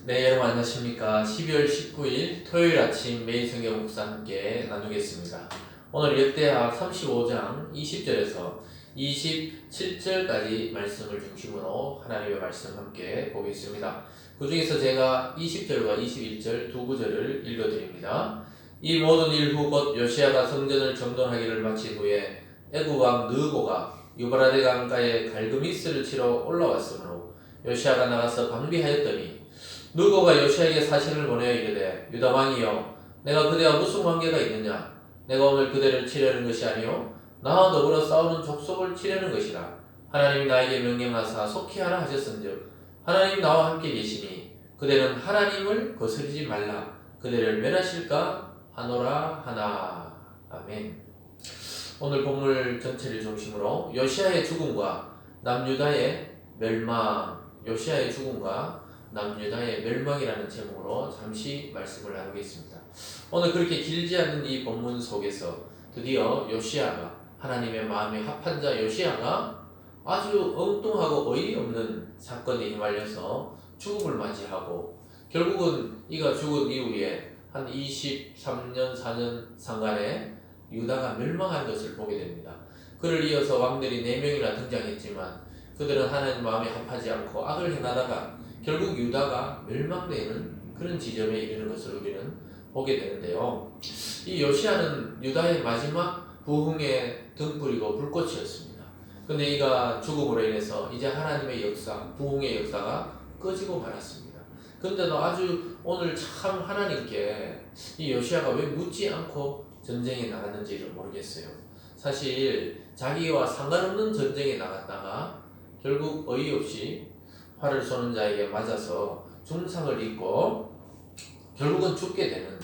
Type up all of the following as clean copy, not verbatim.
네, 여러분 안녕하십니까. 12월 19일 토요일 아침 매일 성경 묵상 함께 나누겠습니다. 오늘 역대하 35장 20절에서 27절까지 말씀을 중심으로 하나님의 말씀 함께 보겠습니다. 그 중에서 제가 20절과 21절 두 구절을 읽어드립니다. 이 모든 일 후 곧 요시야가 성전을 정돈하기를 마친 후에 애굽 왕 느고가 유브라데 강가에 갈그미스를 치러 올라왔으므로 요시야가 나가서 방비하였더니 느고가 요시야에게 사신을 보내어 이르되 유다 왕이여 내가 그대와 무슨 관계가 있느냐 내가 오늘 그대를 치려는 것이 아니요 나와 더불어 싸우는 족속을 치려는 것이라 하나님이 나에게 명령하사 속히 하라 하셨은즉 하나님 나와 함께 계시니 그대는 하나님을 거스르지 말라 그대를 멸하실까 하노라 하나. 아멘. 오늘 본문 전체를 중심으로 요시야의 죽음과 남유다의 멸망, 요시야의 죽음과 남유다의 멸망이라는 제목으로 잠시 말씀을 나누겠습니다. 오늘 그렇게 길지 않은 이 본문 속에서 드디어 요시야가 하나님의 마음에 합한 자 요시야가 아주 엉뚱하고 어이없는 사건에 휘말려서 죽음을 맞이하고 결국은 이가 죽은 이후에 한 23년 4년 상간에 유다가 멸망한 것을 보게 됩니다. 그를 이어서 왕들이 4명이나 등장했지만 그들은 하나님 마음에 합하지 않고 악을 행하다가 결국 유다가 멸망되는 그런 지점에 이르는 것을 우리는 보게 되는데요. 이 요시야는 유다의 마지막 부흥의 등불이고 불꽃이었습니다. 근데 이가 죽음으로 인해서 이제 하나님의 역사, 부흥의 역사가 꺼지고 말았습니다. 근데도 아주 오늘 참 하나님께 이 요시야가 왜 묻지 않고 전쟁에 나갔는지를 모르겠어요. 사실 자기와 상관없는 전쟁에 나갔다가 결국 어이없이 활을 쏘는 자에게 맞아서 중상을 입고 결국은 죽게 되는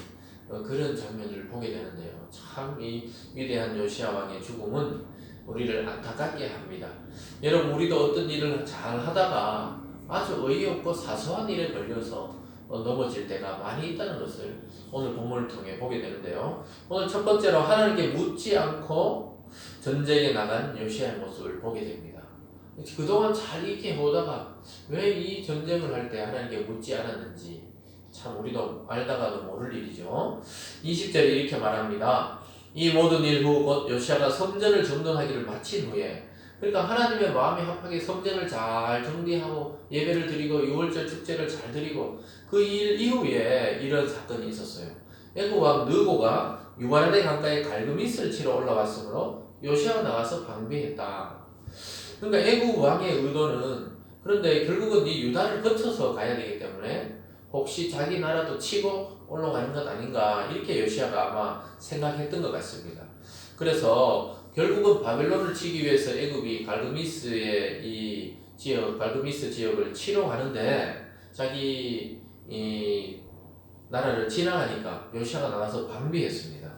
그런 장면을 보게 되는데요. 참 이 위대한 요시야 왕의 죽음은 우리를 안타깝게 합니다. 여러분 우리도 어떤 일을 잘 하다가 아주 어이없고 사소한 일에 걸려서 넘어질 때가 많이 있다는 것을 오늘 본문을 통해 보게 되는데요. 오늘 첫 번째로 하나님께 묻지 않고 전쟁에 나간 요시야의 모습을 보게 됩니다. 그동안 잘 이렇게 보다가 왜 이 전쟁을 할 때 하나님께 묻지 않았는지 참 우리도 알다가도 모를 일이죠. 20절에 이렇게 말합니다. 이 모든 일 후 곧 요시야가 성전을 정돈하기를 마친 후에 그러니까 하나님의 마음에 합하게 성전을 잘 정리하고 예배를 드리고 유월절 축제를 잘 드리고 그 일 이후에 이런 사건이 있었어요. 애굽 왕 느고가 유브라데 강가에 갈그미스를 치러 올라왔으므로 요시야가 나가서 방비했다. 그러니까 애굽 왕의 의도는 그런데 결국은 이 유다를 거쳐서 가야 되기 때문에 혹시 자기 나라도 치고 올라가는 것 아닌가 이렇게 요시야가 아마 생각했던 것 같습니다. 그래서 결국은 바벨론을 치기 위해서 애굽이 갈그미스의 이 지역, 갈그미스 지역을 치러 가는데 자기 이 나라를 지나가니까 요시야가 나가서 방비했습니다.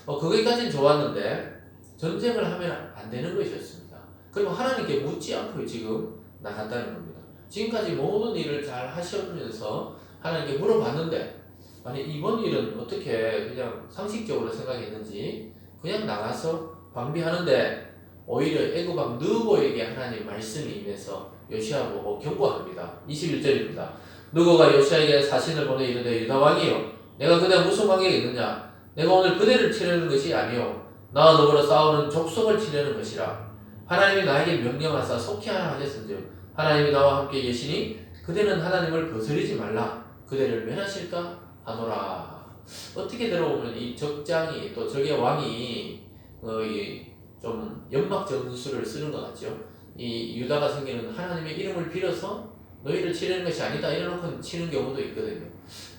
거기까지는 좋았는데 전쟁을 하면 안 되는 것이었습니다. 그리고 하나님께 묻지 않고 지금 나갔다는 겁니다. 지금까지 모든 일을 잘 하시면서 하나님께 물어봤는데 아니 이번 일은 어떻게 그냥 상식적으로 생각했는지 그냥 나가서 방비하는데 오히려 애굽 왕 느고에게 하나님 말씀이 임해서 요시야 보고 경고합니다. 21절입니다. 느고가 요시야에게 사신을 보내 이르되 유다 왕이여 내가 그대와 무슨 관계가 있느냐 내가 오늘 그대를 치려는 것이 아니요 나와 더불어 싸우는 족속을 치려는 것이라 하나님이 나에게 명령하사 속히 하라 하셨은즉 하나님이 나와 함께 계시니 그대는 하나님을 거스르지 말라 그대를 멸하실까 하노라. 어떻게 들어보면 이 적장이 또 적의 왕이 좀 연막 전술을 쓰는 것 같죠. 이 유다가 생기는 하나님의 이름을 빌어서 너희를 치려는 것이 아니다 이래놓고 치는 경우도 있거든요.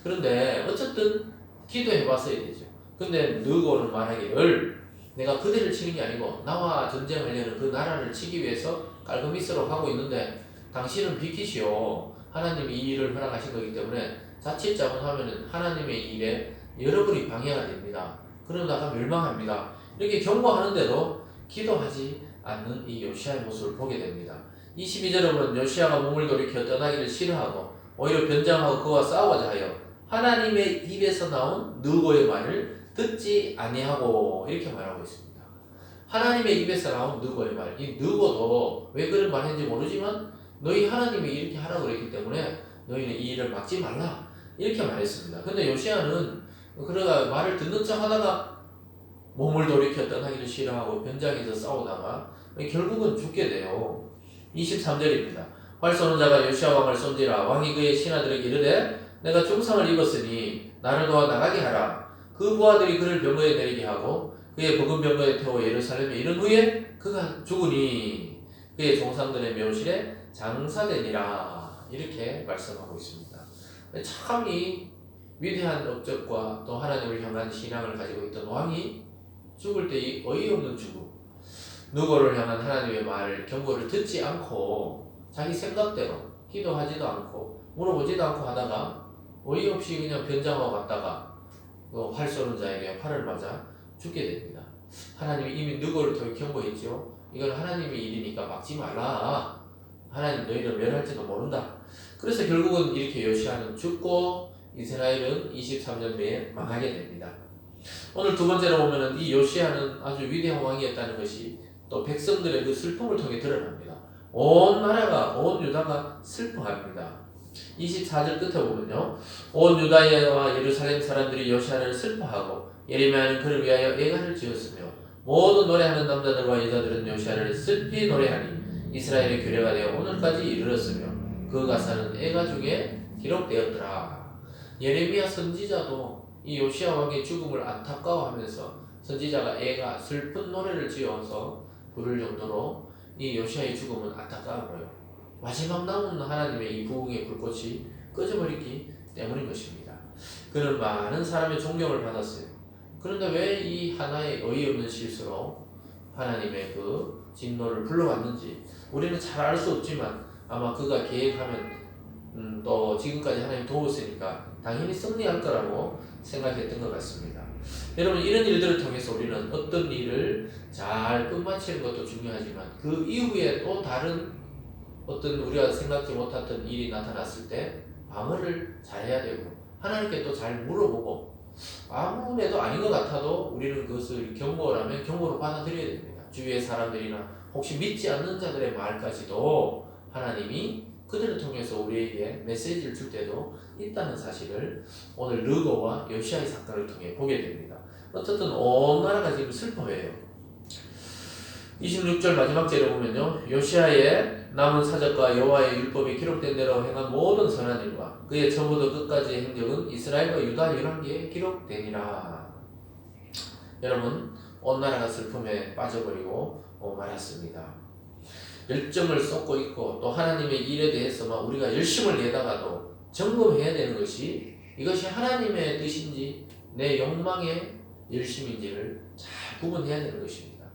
그런데 어쨌든 기도해 봤어야 되죠. 근데 느고는 말하기를 내가 그대를 치는 게 아니고 나와 전쟁하려는 그 나라를 치기 위해서 갈그미스로 하고 있는데 당신은 비키시오. 하나님이 이 일을 허락하신 거기 때문에 자칫 잘못하면 하나님의 일에 여러분이 방해가 됩니다. 그러다가 멸망합니다. 이렇게 경고하는데도 기도하지 않는 이 요시야의 모습을 보게 됩니다. 22절에 보면 요시야가 몸을 돌이켜 떠나기를 싫어하고 오히려 변장하고 그와 싸우고자 하여 하나님의 입에서 나온 느고의 말을 듣지 아니하고 이렇게 말하고 있습니다. 하나님의 입에서 나온 느고의 말, 이 느고도 왜 그런 말 했는지 모르지만 너희 하나님이 이렇게 하라고 그랬기 때문에 너희는 이 일을 막지 말라 이렇게 말했습니다. 근데 요시야는 그러다 말을 듣는 척 하다가 몸을 돌이켜 떠나기를 싫어하고 변장해서 싸우다가 결국은 죽게 돼요. 23절입니다. 활 쏘는 자가 요시야 왕을 쏜지라. 왕이 그의 신하들에게 이르되 내가 중상을 입었으니 나를 도와 나가게 하라. 그 부하들이 그를 병거에 내리게 하고 그의 붉은 병거에 태워 예루살렘에 이른 후에 그가 죽으니 그의 종상들의 묘실에 장사되니라. 이렇게 말씀하고 있습니다. 참 이 위대한 업적과 또 하나님을 향한 신앙을 가지고 있던 왕이 죽을 때 이 어이없는 죽음, 누구를 향한 하나님의 말, 경고를 듣지 않고 자기 생각대로 기도하지도 않고 물어보지도 않고 하다가 어이없이 그냥 변장하고 갔다가 활 쏘는 자에게 활을 맞아 죽게 됩니다. 하나님이 이미 누구를 통해 경고했죠. 이건 하나님의 일이니까 막지 말라. 하나님 너희를 멸할지도 모른다. 그래서 결국은 이렇게 요시야는 죽고 이스라엘은 23년 내에 망하게 됩니다. 오늘 두 번째로 보면은 이 요시야는 아주 위대한 왕이었다는 것이 또 백성들의 그 슬픔을 통해 드러납니다. 온 나라가, 온 유다가 슬퍼합니다. 24절 끝에 보면요, 온 유다와 예루살렘 사람들이 요시야를 슬퍼하고 예레미야는 그를 위하여 애가를 지었으며 모든 노래하는 남자들과 여자들은 요시야를 슬피 노래하니 이스라엘의 규례가 되어 오늘까지 이르렀으며 그 가사는 애가 중에 기록되었더라. 예레미야 선지자도 이 요시야 왕의 죽음을 안타까워하면서 선지자가 애가 슬픈 노래를 지어서 부를 정도로 이 요시야의 죽음은 안타까워요. 마지막 남은 하나님의 이 부흥의 불꽃이 꺼져버리기 때문인 것입니다. 그는 많은 사람의 존경을 받았어요. 그런데 왜 이 하나의 어이없는 실수로 하나님의 그 진노를 불러왔는지 우리는 잘 알 수 없지만 아마 그가 계획하면 또 지금까지 하나님 도웠으니까 당연히 승리할 거라고 생각했던 것 같습니다. 여러분, 이런 일들을 통해서 우리는 어떤 일을 잘 끝마치는 것도 중요하지만 그 이후에 또 다른 어떤 우리가 생각지 못했던 일이 나타났을 때 방어를 잘해야 되고 하나님께 또 잘 물어보고 아무래도 아닌 것 같아도 우리는 그것을 경고라면 경고로 받아들여야 됩니다. 주위의 사람들이나 혹시 믿지 않는 자들의 말까지도 하나님이 그들을 통해서 우리에게 메시지를 줄 때도 있다는 사실을 오늘 르고와 요시야의 사건을 통해 보게 됩니다. 어쨌든 온 나라가 지금 슬퍼해요. 26절 마지막 절에 보면요, 요시야의 남은 사적과 여호와의 율법이 기록된 대로 행한 모든 선한 일과 그의 처음부터 끝까지의 행적은 이스라엘과 유다 열왕기에 기록되니라. 여러분, 온 나라가 슬픔에 빠져버리고 말았습니다. 열정을 쏟고 있고 또 하나님의 일에 대해서만 우리가 열심을 내다가도 점검해야 되는 것이 이것이 하나님의 뜻인지 내 욕망의 열심인지를 잘 구분해야 되는 것입니다.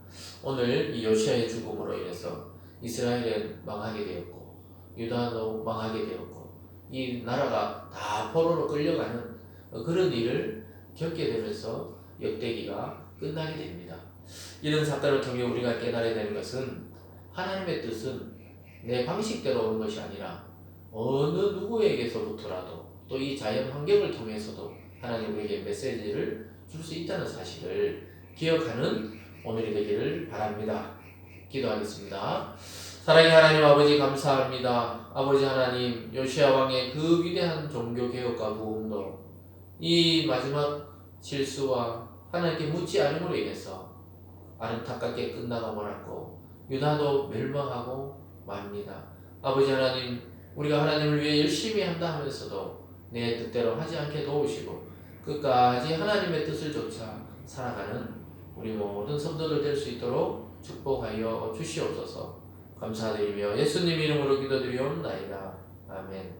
오늘 이 요시야의 죽음으로 인해서 이스라엘은 망하게 되었고 유다도 망하게 되었고 이 나라가 다 포로로 끌려가는 그런 일을 겪게 되면서 역대기가 끝나게 됩니다. 이런 사건을 통해 우리가 깨달아야 되는 것은 하나님의 뜻은 내 방식대로 오는 것이 아니라 어느 누구에게서부터라도 또 이 자연 환경을 통해서도 하나님 우리에게 메시지를 줄 수 있다는 사실을 기억하는 오늘이 되기를 바랍니다. 기도하겠습니다. 사랑의 하나님 아버지 감사합니다. 아버지 하나님, 요시야 왕의 그 위대한 종교 개혁과 부흥도 이 마지막 실수와 하나님께 묻지 않음으로 인해서 안타깝게 끝나가 말았고 유다도 멸망하고 맙니다. 아버지 하나님, 우리가 하나님을 위해 열심히 한다 하면서도 내 뜻대로 하지 않게 도우시고 끝까지 하나님의 뜻을 쫓아 살아가는 우리 모든 성도들 될 수 있도록 축복하여 주시옵소서. 감사드리며 예수님 이름으로 기도드리옵나이다. 아멘.